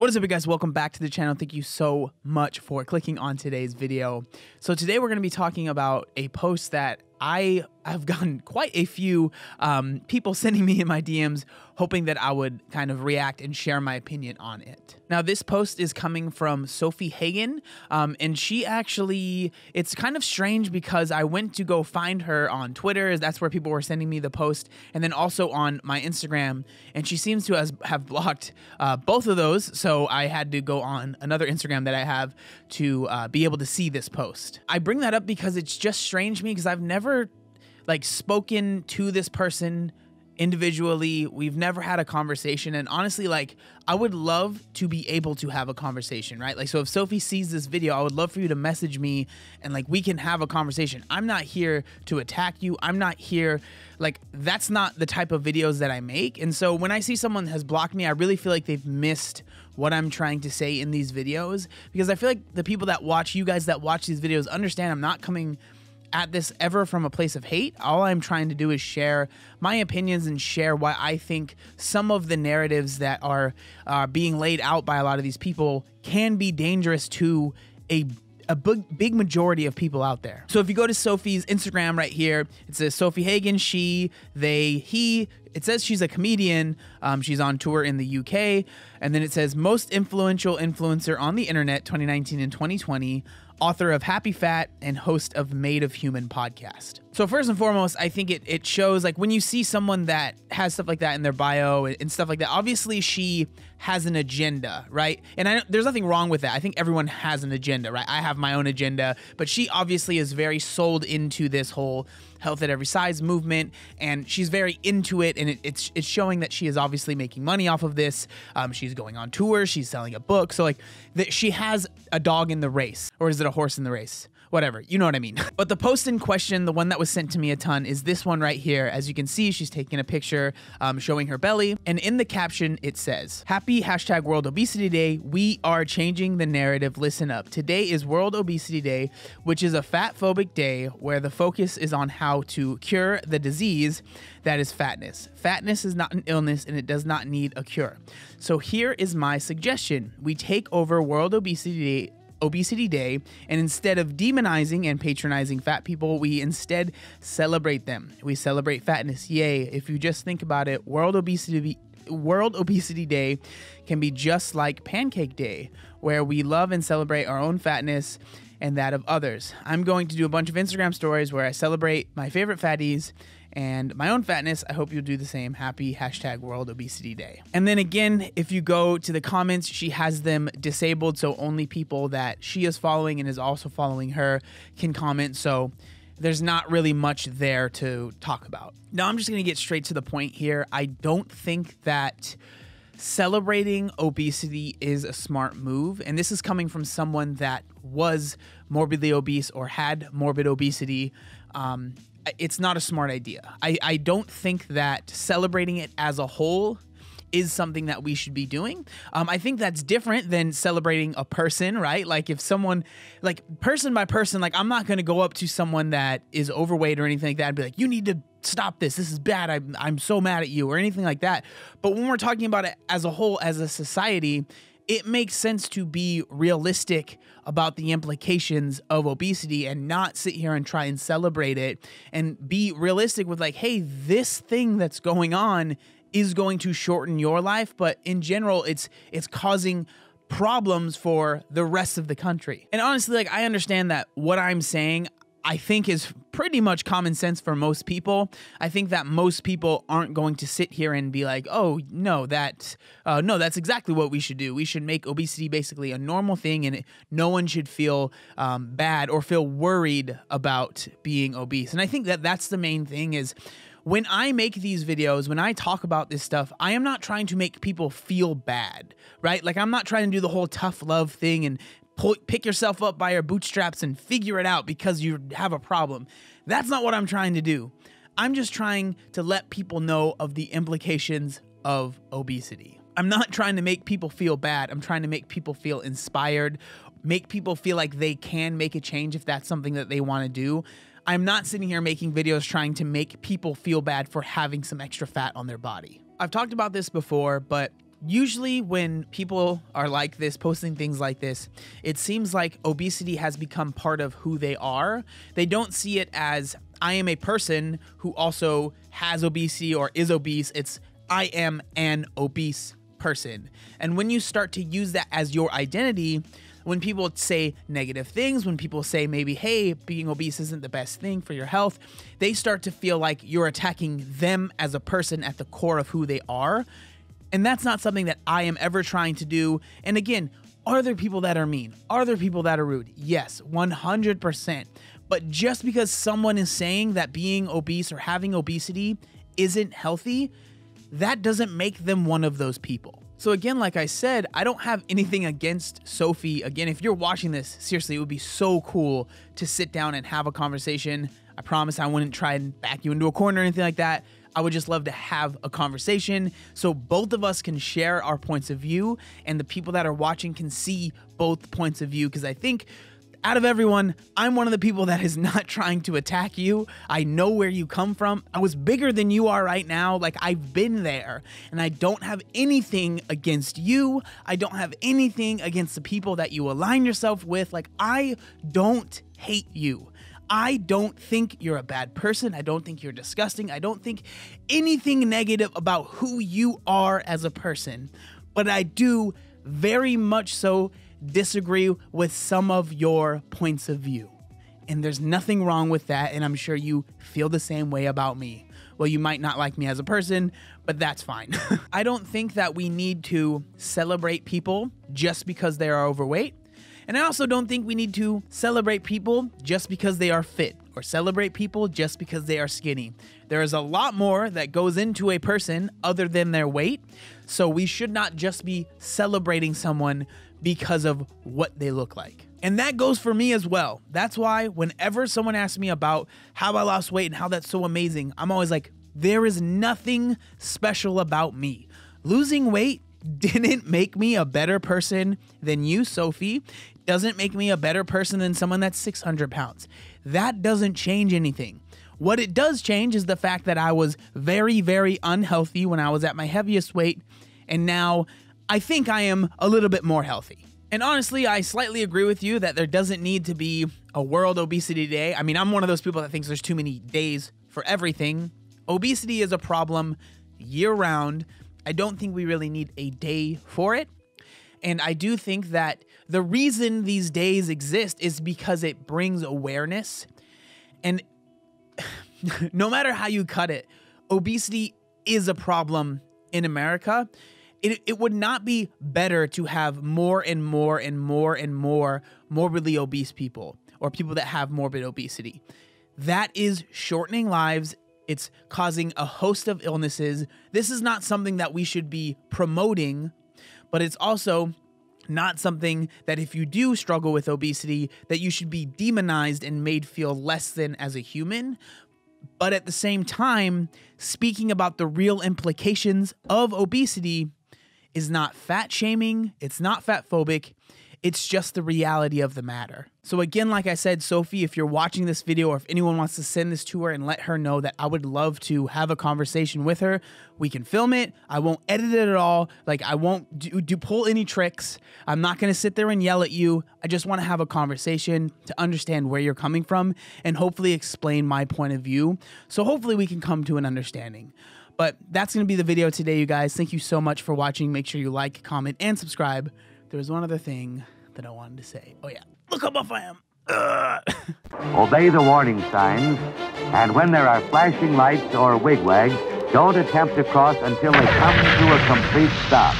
What is up, you guys? Welcome back to the channel. Thank you so much for clicking on today's video. So today we're going to be talking about a post that I have gotten quite a few people sending me in my DMs hoping that I would kind of react and share my opinion on it. Now, this post is coming from Sofie Hagen, and she actually, it's kind of strange because I went to go find her on Twitter. That's where people were sending me the post, and then also on my Instagram, and she seems to have blocked both of those, so I had to go on another Instagram that I have to be able to see this post. I bring that up because it's just strange to me because I've never spoken to this person individually. We've never had a conversation, and honestly, I would love to be able to have a conversation, right? So if Sofie sees this video, I would love for you to message me and we can have a conversation. I'm not here to attack you. I'm not here, that's not the type of videos that I make. And so when I see someone has blocked me, I really feel like they've missed what I'm trying to say in these videos, because I feel like the people that watch, you guys that watch these videos, understand I'm not coming at this ever from a place of hate. All I'm trying to do is share my opinions and share why I think some of the narratives that are being laid out by a lot of these people can be dangerous to a big majority of people out there. So if you go to Sofie's Instagram right here, it says Sofie Hagen, she, they, he. It says she's a comedian. She's on tour in the UK. And then it says most influential influencer on the internet 2019 and 2020, author of Happy Fat and host of Made of Human podcast. So first and foremost, I think it shows, when you see someone that has stuff like that in their bio and stuff like that, obviously she has an agenda, right? And there's nothing wrong with that. I think everyone has an agenda, right? I have my own agenda, but she obviously is very sold into this whole health at every size movement, and she's very into it, and it's showing that she is obviously making money off of this. She's going on tour, she's selling a book, so she has a dog in the race, or is it a horse in the race? Whatever, you know what I mean. But the post in question, the one that was sent to me a ton, is this one right here. As you can see, she's taking a picture showing her belly, and in the caption it says, "Happy #World Obesity Day. We are changing the narrative. Listen up. Today is World Obesity Day, which is a fat-phobic day where the focus is on how to cure the disease that is fatness. Fatness is not an illness, and it does not need a cure. So here is my suggestion. We take over World Obesity Day, and instead of demonizing and patronizing fat people, we instead celebrate them. We celebrate fatness. Yay. If you just think about it, World Obesity Day can be just like Pancake Day, where we love and celebrate our own fatness and that of others. I'm going to do a bunch of Instagram stories where I celebrate my favorite fatties and my own fatness. I hope you'll do the same. Happy #World Obesity Day." And then again, if you go to the comments, she has them disabled, so only people that she is following and is also following her can comment. So there's not really much there to talk about. Now, I'm just going to get straight to the point here. I don't think that celebrating obesity is a smart move, and this is coming from someone that was morbidly obese or had morbid obesity. It's not a smart idea. I don't think that celebrating it as a whole is something that we should be doing. I think that's different than celebrating a person, right? If someone, person by person, I'm not going to go up to someone that is overweight or anything like that and be like, you need to stop this. This is bad. I'm so mad at you, or anything like that. But when we're talking about it as a whole, as a society, it makes sense to be realistic about the implications of obesity and not sit here and try and celebrate it, and be realistic with hey, this thing that's going on is going to shorten your life, but in general, it's causing problems for the rest of the country. And honestly, I understand that what I'm saying, I think, is pretty much common sense for most people. I think that most people aren't going to sit here and be like, oh, no, that's exactly what we should do. We should make obesity basically a normal thing, and no one should feel bad or feel worried about being obese. And I think that that's the main thing is, when I make these videos, when I talk about this stuff, I am not trying to make people feel bad, right? I'm not trying to do the whole tough love thing and pick yourself up by your bootstraps and figure it out because you have a problem. That's not what I'm trying to do. I'm just trying to let people know of the implications of obesity. I'm not trying to make people feel bad. I'm trying to make people feel inspired, make people feel like they can make a change if that's something that they want to do. I'm not sitting here making videos trying to make people feel bad for having some extra fat on their body. I've talked about this before, but Usually when people are like this, posting things like this, it seems like obesity has become part of who they are. They don't see it as I am a person who also has obesity or is obese. It's I am an obese person. And when you start to use that as your identity, when people say negative things, when people say maybe, hey, being obese isn't the best thing for your health, they start to feel like you're attacking them as a person at the core of who they are. And that's not something that I am ever trying to do. And again, are there people that are mean? Are there people that are rude? Yes, 100%. But just because someone is saying that being obese or having obesity isn't healthy, that doesn't make them one of those people. So again, like I said, I don't have anything against Sofie. Again, if you're watching this, seriously, it would be so cool to sit down and have a conversation. I promise I wouldn't try and back you into a corner or anything like that. I would just love to have a conversation so both of us can share our points of view and the people that are watching can see both points of view, because I think out of everyone, I'm one of the people that is not trying to attack you. I know where you come from. I was bigger than you are right now. Like, I've been there, and I don't have anything against you. I don't have anything against the people that you align yourself with. Like, I don't hate you. I don't think you're a bad person. I don't think you're disgusting. I don't think anything negative about who you are as a person, but I do very much so disagree with some of your points of view. And there's nothing wrong with that, and I'm sure you feel the same way about me. Well, you might not like me as a person, but that's fine. I don't think that we need to celebrate people just because they are overweight. And I also don't think we need to celebrate people just because they are fit or celebrate people just because they are skinny. There is a lot more that goes into a person other than their weight. So we should not just be celebrating someone because of what they look like. And that goes for me as well. That's why whenever someone asks me about how I lost weight and how that's so amazing, I'm always like, there is nothing special about me. Losing weight didn't make me a better person than you, Sofie. Doesn't make me a better person than someone that's 600 pounds. That doesn't change anything. What it does change is the fact that I was very, very unhealthy when I was at my heaviest weight, and now I think I am a little bit more healthy. And honestly, I slightly agree with you that there doesn't need to be a World Obesity Day. I mean, I'm one of those people that thinks there's too many days for everything. Obesity is a problem year-round. I don't think we really need a day for it. And I do think that the reason these days exist is because it brings awareness. And no matter how you cut it, obesity is a problem in America. It would not be better to have more and more and more and more morbidly obese people or people that have morbid obesity. That is shortening lives. It's causing a host of illnesses. This is not something that we should be promoting, but it's also not something that if you do struggle with obesity, that you should be demonized and made feel less than as a human. But at the same time, speaking about the real implications of obesity is not fat shaming, it's not fat phobic, it's just the reality of the matter. So again, like I said, Sofie, if you're watching this video or if anyone wants to send this to her and let her know that I would love to have a conversation with her, we can film it. I won't edit it at all. Like, I won't pull any tricks. I'm not going to sit there and yell at you. I just want to have a conversation to understand where you're coming from and hopefully explain my point of view. So hopefully we can come to an understanding. But that's going to be the video today, you guys. Thank you so much for watching. Make sure you like, comment, and subscribe. There was one other thing that I wanted to say. Oh, yeah. Look how buff I am. Obey the warning signs, and when there are flashing lights or wigwags, don't attempt to cross until they come to a complete stop.